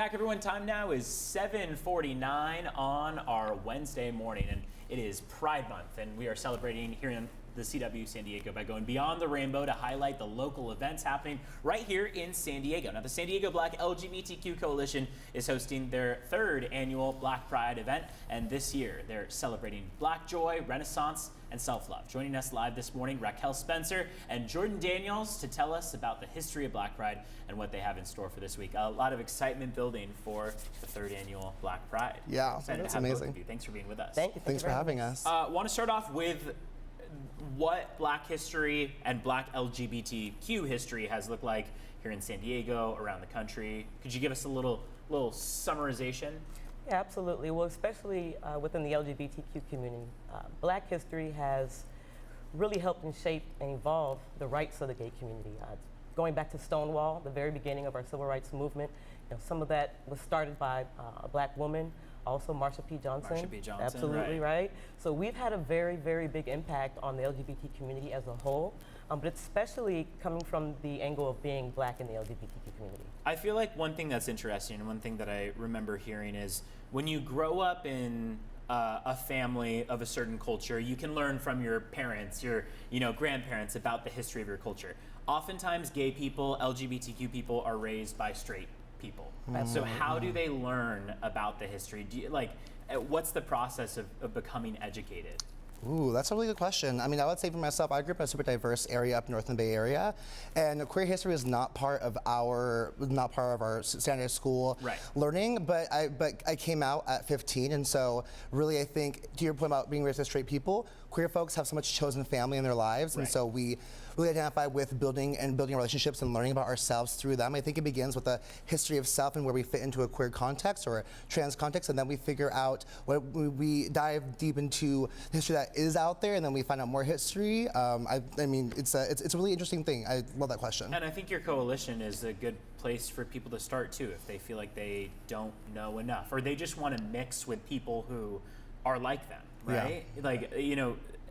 back, everyone. Time now is 7:49 on our Wednesday morning, and it is Pride Month, and we are celebrating here in the CW San Diego by going beyond the rainbow to highlight the local events happening right here in San Diego. Now, the San Diego Black LGBTQ Coalition is hosting their third annual Black Pride event, and this year they're celebrating Black joy, renaissance, and self-love. Joining us live this morning, Raquel Spencer and Jordan Daniels to tell us about the history of Black Pride and what they have in store for this week. A lot of excitement building for the third annual Black Pride. Yeah, excited that's to have amazing. both of you. Thanks for being with us. Thank you. Thanks for having us. Want to start off with what Black history and Black LGBTQ history has looked like here in San Diego, around the country. Could you give us a little summarization? Yeah, absolutely. Well, especially within the LGBTQ community, Black history has really helped and shape and evolve the rights of the gay community. Going back to Stonewall, the very beginning of our civil rights movement, some of that was started by a Black woman, also Marsha P. Johnson. Marsha P. Johnson, absolutely right. So we've had a very, very big impact on the LGBT community as a whole, but it's especially coming from the angle of being Black in the LGBTQ community. I feel like one thing that's interesting, and one thing that I remember hearing is when you grow up in a family of a certain culture, you can learn from your parents, your grandparents about the history of your culture. Oftentimes, gay people, LGBTQ people are raised by straight people. So how do they learn about the history? What's the process of becoming educated? Ooh, that's a really good question. I mean, I would say for myself, I grew up in a super diverse area up north in the Bay Area, and queer history is not part of our standard school learning. But I came out at 15, and so really, I think to your point about being raised as straight people, queer folks have so much chosen family in their lives, and so we really identify with building relationships and learning about ourselves through them. I think it begins with a history of self and where we fit into a queer context or a trans context, and then we figure out we dive deep into the history that is out there, and then we find out more history. I mean, it's a really interesting thing. I love that question. And I think your coalition is a good place for people to start too, if they feel like they don't know enough, or they just want to mix with people who are like them, right? Yeah. Like,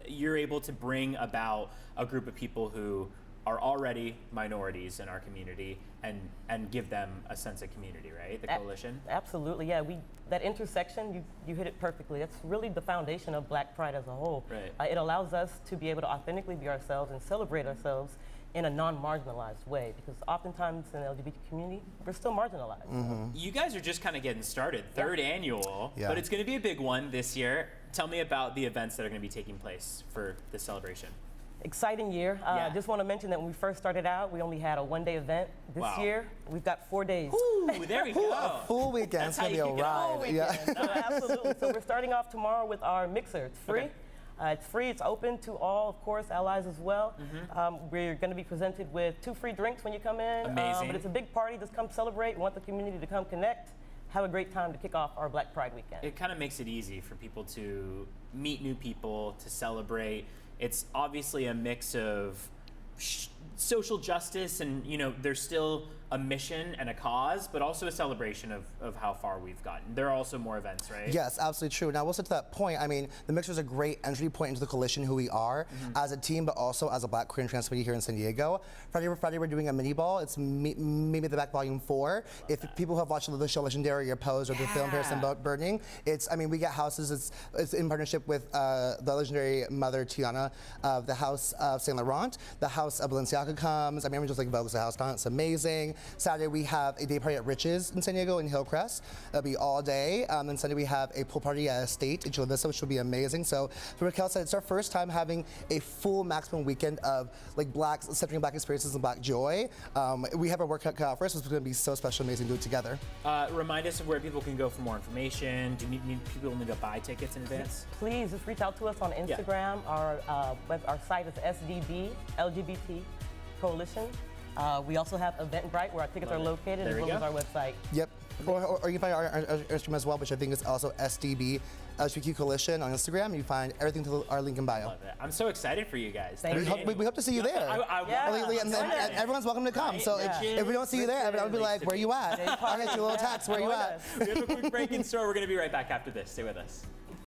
you're able to bring about a group of people who are already minorities in our community and give them a sense of community, right? The coalition? Absolutely, yeah. That intersection, you hit it perfectly. That's really the foundation of Black Pride as a whole. Right. It allows us to be able to authentically be ourselves and celebrate ourselves in a non-marginalized way, because oftentimes in the LGBT community, we're still marginalized. Mm-hmm. You guys are just kind of getting started, third annual, but it's going to be a big one this year. Tell me about the events that are going to be taking place for this celebration. Exciting year. Just want to mention that when we first started out, we only had a one-day event. This year, we've got 4 days. Ooh, there we go. A full weekend. It's going to be a ride. Yeah. Absolutely. So we're starting off tomorrow with our mixer. It's free. Okay. It's free, it's open to all, of course, allies as well. We're going to be presented with 2 free drinks when you come in. Amazing. But it's a big party, just come celebrate. We want the community to come connect, have a great time to kick off our Black Pride weekend. It kind of makes it easy for people to meet new people, to celebrate. It's obviously a mix of social justice and, there's still a mission and a cause, but also a celebration of how far we've gotten. There are also more events, right? Yes, absolutely true. Now, we'll say to that point, I mean, the mixer is a great entry point into the coalition, who we are as a team, but also as a Black queer and trans community here in San Diego. Friday we're doing a mini ball. It's maybe the Back Volume 4. If people have watched the show Legendary or Pose or the film Paris and Burning, we get houses. It's in partnership with the legendary mother Tiana of the House of Saint Laurent. The House of Balenciaga comes. I mean, just like Vogue's the house. It's amazing. Saturday we have a day party at Rich's in San Diego in Hillcrest. It'll be all day. Then Sunday we have a pool party at Estate in Chula Vista, which will be amazing. So, as Raquel said, it's our first time having a full maximum weekend of centering Black experiences and Black joy. We have our work cut out for us. It's going to be so special, amazing to do it together. Remind us of where people can go for more information. Do people need to buy tickets in advance? Please just reach out to us on Instagram. Our site is SDB LGBT Coalition. We also have Eventbrite, where our tickets are located, as well as our website. Yep. Or you can find our Instagram as well, which I think is also SDB LGBTQ Coalition on Instagram. You find everything to our link in bio. Love it. I'm so excited for you guys. We hope to see you there. And everyone's welcome to come. So if we don't see you there, I'll be like, where you at? I'll get you a little text. Where you at? We have a quick break in store. We're going to be right back after this. Stay with us.